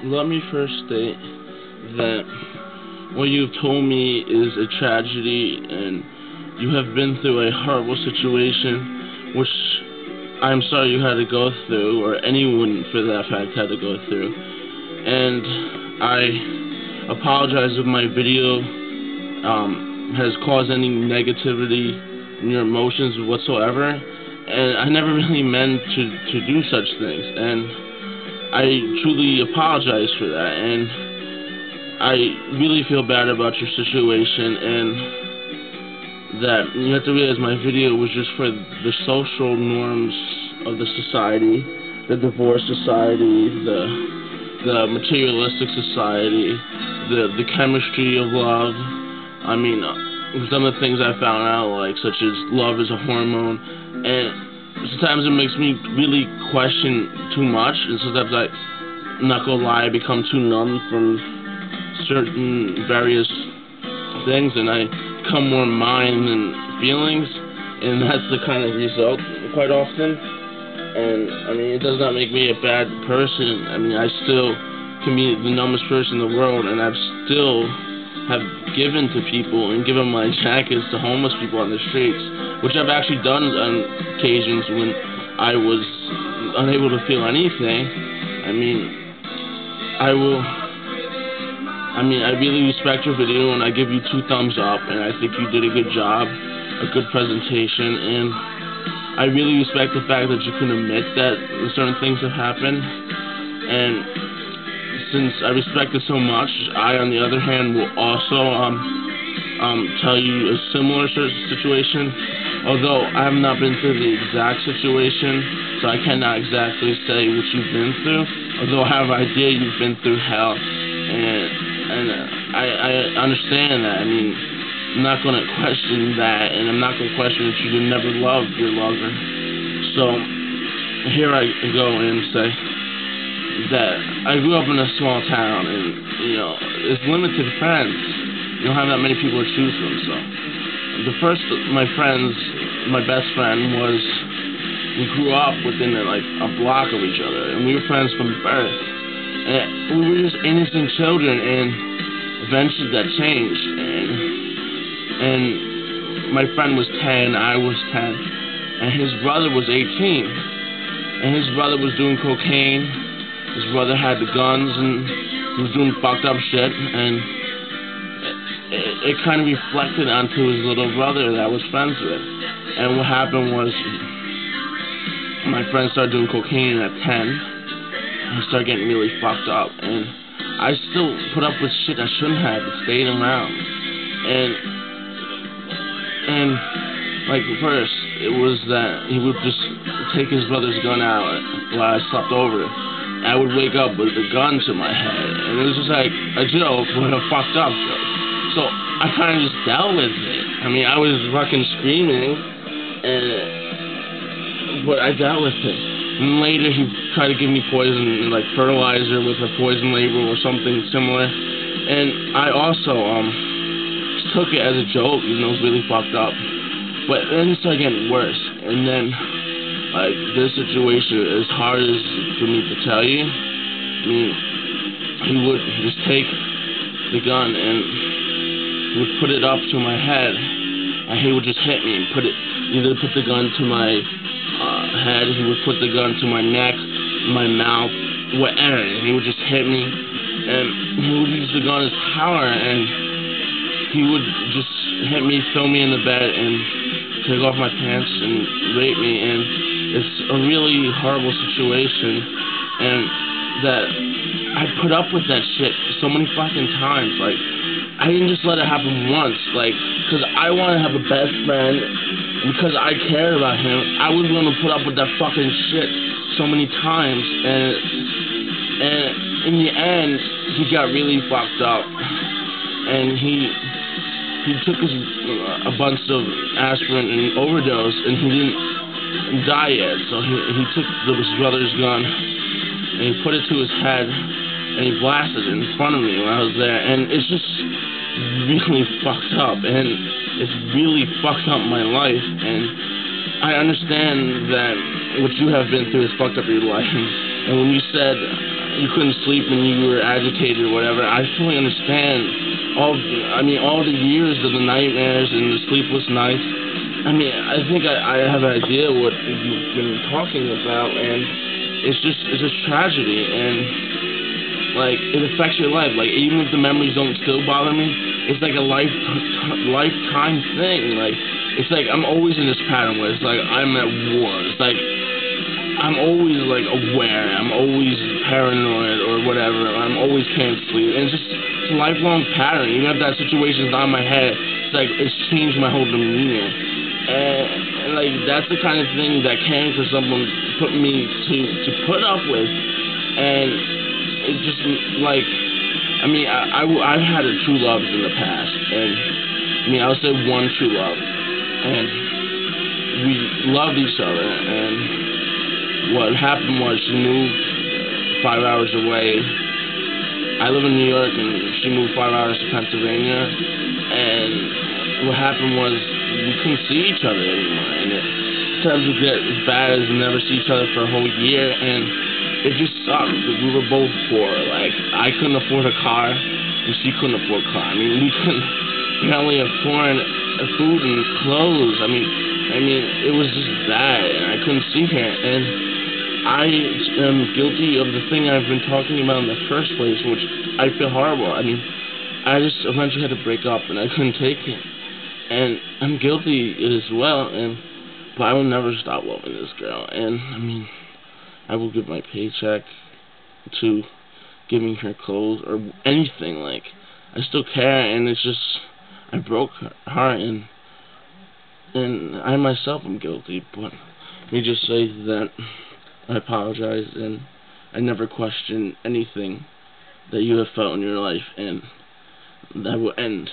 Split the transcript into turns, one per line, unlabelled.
Let me first state that what you've told me is a tragedy, and you have been through a horrible situation, which I'm sorry you had to go through, or anyone for that fact had to go through. And I apologize if my video has caused any negativity in your emotions whatsoever, and I never really meant to do such things, and I truly apologize for that, and I really feel bad about your situation, and that you have to realize my video was just for the social norms of the society, the divorce society, the materialistic society, the chemistry of love. I mean, some of the things I found out, like such as love is a hormone, and sometimes it makes me really question too much, and sometimes I'm not gonna lie, I become too numb from certain various things, and I become more mind than feelings, and that's the kind of result quite often. And I mean, it does not make me a bad person. I mean, I still can be the numbest person in the world, and I've still have given to people and given my jackets to homeless people on the streets, which I've actually done on occasions when I was unable to feel anything. I really respect your video, and I give you 2 thumbs up, and I think you did a good job, a good presentation, and I really respect the fact that you can admit that certain things have happened. And since I respect it so much, I, on the other hand, will also tell you a similar situation, although I have not been through the exact situation, so I cannot exactly say what you've been through, although I have an idea you've been through hell, and I understand that. I mean, I'm not going to question that, and I'm not going to question that you would never love your lover. So here I go and say that I grew up in a small town, and it's limited friends. You don't have that many people to choose from. So my best friend was, we grew up within a block of each other, and we were friends from birth. And we were just innocent children, and eventually that changed. And my friend was 10, I was 10, and his brother was 18, and his brother was doing cocaine. His brother had the guns, and he was doing fucked up shit, and it kind of reflected onto his little brother that I was friends with. And what happened was, my friend started doing cocaine at 10, and he started getting really fucked up, and I still put up with shit I shouldn't have, and stayed around. And first, it was that he would just take his brother's gun out while I slept over. I would wake up with the gun to my head, and it was just like a joke, but a fucked up joke. So I kind of just dealt with it. I mean, I was fucking screaming, but I dealt with it. And later he tried to give me poison, like fertilizer with a poison label or something similar. And I also took it as a joke, even though it was really fucked up. But then it started getting worse, and then this situation, as hard as for me to tell you, I mean, he would just take the gun and he would put it up to my head, and he would just hit me and either put the gun to my head, he would put the gun to my neck, my mouth, whatever, and he would just hit me, and he would use the gun as power, and he would just hit me, throw me in the bed, and take off my pants and rape me. And it's a really horrible situation, and that I put up with that shit so many fucking times. I didn't just let it happen once, because I want to have a best friend, because I cared about him. I was willing to put up with that fucking shit so many times, and in the end, he got really fucked up, and he took a bunch of aspirin and overdose, and he didn't die yet. So he took his brother's gun and he put it to his head, and he blasted it in front of me when I was there. And it's just really fucked up, and it's really fucked up my life. And I understand that what you have been through has fucked up your life, And when you said you couldn't sleep and you were agitated or whatever, I fully understand all the years of the nightmares and the sleepless nights. I mean, I think I have an idea what you've been talking about, and it's just tragedy, and like it affects your life. Like even if the memories don't still bother me, it's like a lifetime thing. Like it's like I'm always in this pattern where it's like I'm at war. It's like I'm always like aware. I'm always paranoid or whatever. I'm always can't sleep, and it's a lifelong pattern. Even if that situation's not in my head, it's like it's changed my whole demeanor. And like that's the kind of thing that caring for someone put me to put up with, and it just like I've had a true love in the past, and I would say one true love, and we loved each other. And what happened was she moved 5 hours away. I live in New York, and she moved 5 hours to Pennsylvania, and what happened was we couldn't see each other anymore, and it started to get as bad as we never see each other for a whole year, and it just sucked. We were both poor. Like I couldn't afford a car, and she couldn't afford a car. I mean, we couldn't barely afford food and clothes. I mean, it was just bad, and I couldn't see her, and I am guilty of the thing I've been talking about in the first place, which I feel horrible. I mean, I just eventually had to break up, and I couldn't take it. And I'm guilty as well, but I will never stop loving this girl. And I will give my paycheck to giving her clothes or anything. Like I still care, and it's just I broke her heart, and I myself am guilty. But let me just say that I apologize, and I never question anything that you have felt in your life, and that will end.